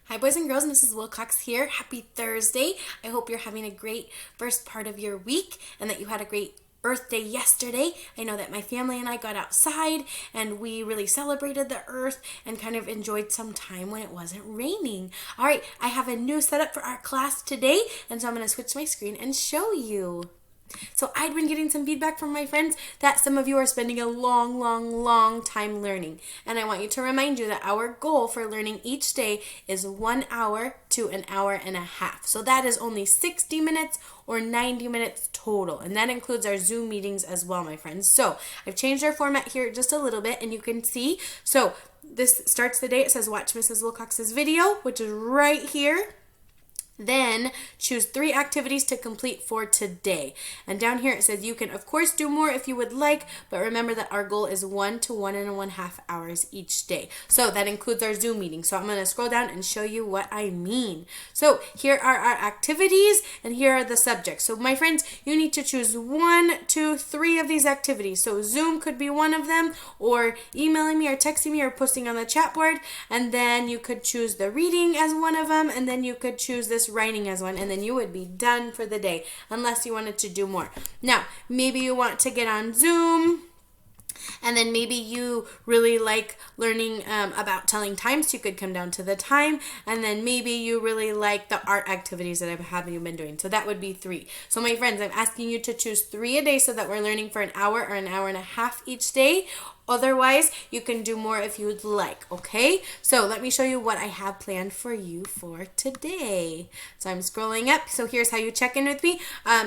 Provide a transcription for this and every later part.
Hi, boys and girls. Mrs. Wilcox here. Happy Thursday. I hope you're having a great first part of your week and that you had a great Earth Day yesterday. I know that my family and I got outside and we really celebrated the earth and kind of enjoyed some time when it wasn't raining. All right, I have a new setup for our class today, and so I'm going to switch my screen and show you. So I'd been getting some feedback from my friends that some of you are spending a long time learning. And I want you to remind you that our goal for learning each day is 1 hour to an hour and a half. So that is only 60 minutes or 90 minutes total. And that includes our Zoom meetings as well, my friends. So I've changed our format here just a little bit, and you can see. So this starts the day. It says watch Mrs. Wilcox's video, which is right here. Then choose 3 activities to complete for today. And down here it says you can of course do more if you would like, but remember that our goal is 1 to 1.5 hours each day. So that includes our Zoom meeting. So I'm going to scroll down and show you what I mean. So here are our activities and here are the subjects. So my friends, you need to choose 1, 2, 3 of these activities. So Zoom could be one of them, or emailing me or texting me or posting on the chat board. And then you could choose the reading as one of them, and then you could choose this writing as one, and then you would be done for the day unless you wanted to do more. Now, maybe you want to get on Zoom, and then maybe you really like learning about telling time, so you could come down to the time. And then maybe you really like the art activities that have you been doing. So that would be 3. So my friends, I'm asking you to choose 3 a day so that we're learning for an hour or an hour and a half each day. Otherwise, you can do more if you would like, okay? So let me show you what I have planned for you for today. So I'm scrolling up. So here's how you check in with me.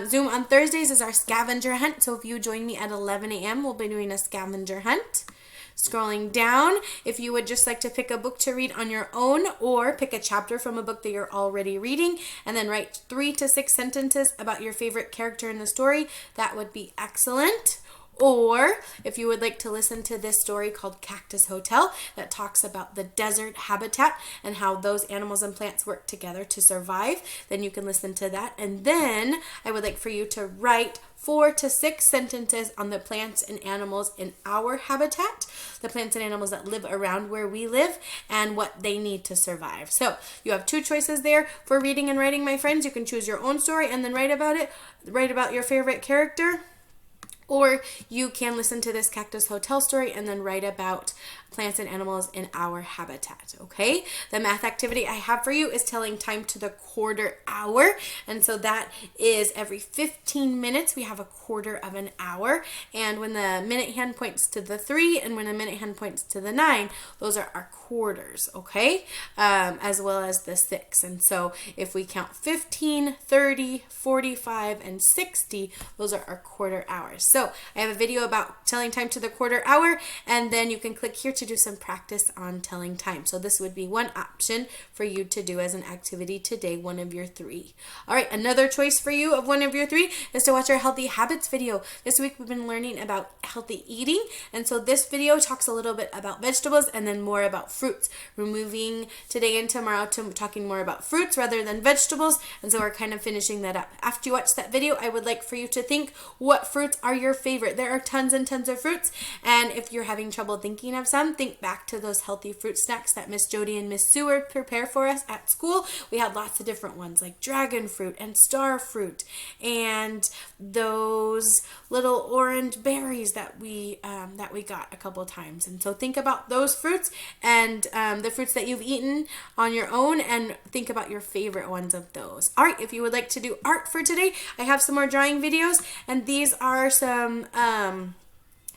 Zoom on Thursdays is our scavenger hunt. So if you join me at 11 a.m., we'll be doing a scavenger hunt. Scrolling down, if you would just like to pick a book to read on your own or pick a chapter from a book that you're already reading and then write 3 to 6 sentences about your favorite character in the story, that would be excellent. Or if you would like to listen to this story called Cactus Hotel that talks about the desert habitat and how those animals and plants work together to survive, then you can listen to that. And then I would like for you to write 4 to 6 sentences on the plants and animals in our habitat, the plants and animals that live around where we live, and what they need to survive. So you have 2 choices there for reading and writing, my friends. You can choose your own story and then write about it, write about your favorite character. Or you can listen to this Cactus Hotel story and then write about plants and animals in our habitat, okay? The math activity I have for you is telling time to the quarter hour. And so that is every 15 minutes, we have a quarter of an hour. And when the minute hand points to the 3 and when the minute hand points to the 9, those are our quarters, okay? As well as the 6. And so if we count 15, 30, 45, and 60, those are our quarter hours. So I have a video about telling time to the quarter hour, and then you can click here to do some practice on telling time. So this would be one option for you to do as an activity today, one of your 3. All right, another choice for you of one of your 3 is to watch our Healthy Habits video. This week we've been learning about healthy eating, and so this video talks a little bit about vegetables and then more about fruits. We're moving today and tomorrow to talking more about fruits rather than vegetables, and so we're kind of finishing that up. After you watch that video, I would like for you to think, what fruits are your favorite? There are tons and tons of fruits, and if you're having trouble thinking of some, think back to those healthy fruit snacks that Miss Jody and Miss Sue would prepare for us at school. We had lots of different ones like dragon fruit and star fruit and those little orange berries that we got a couple times. And so think about those fruits and the fruits that you've eaten on your own, and think about your favorite ones of those. All right, if you would like to do art for today, I have some more drawing videos, and these are some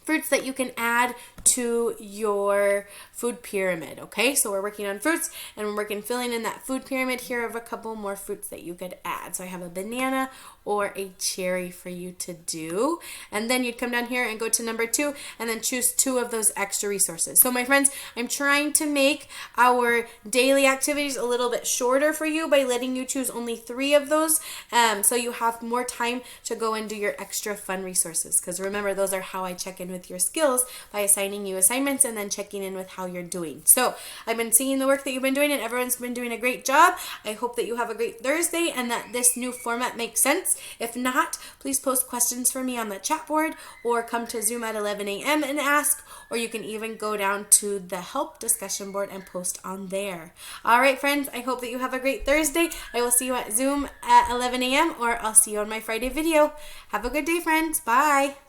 fruits that you can add to your food pyramid, okay? So we're working on fruits, and we're working filling in that food pyramid. Here are a couple more fruits that you could add. So I have a banana or a cherry for you to do. And then you'd come down here and go to number 2 and then choose 2 of those extra resources. So my friends, I'm trying to make our daily activities a little bit shorter for you by letting you choose only 3 of those, so you have more time to go and do your extra fun resources. Because remember, those are how I check in with with your skills by assigning you assignments and then checking in with how you're doing. So I've been seeing the work that you've been doing and everyone's been doing a great job. I hope that you have a great Thursday and that this new format makes sense. If not, please post questions for me on the chat board or come to Zoom at 11 a.m. and ask, or you can even go down to the help discussion board and post on there. All right, friends, I hope that you have a great Thursday. I will see you at Zoom at 11 a.m. or I'll see you on my Friday video. Have a good day, friends. Bye.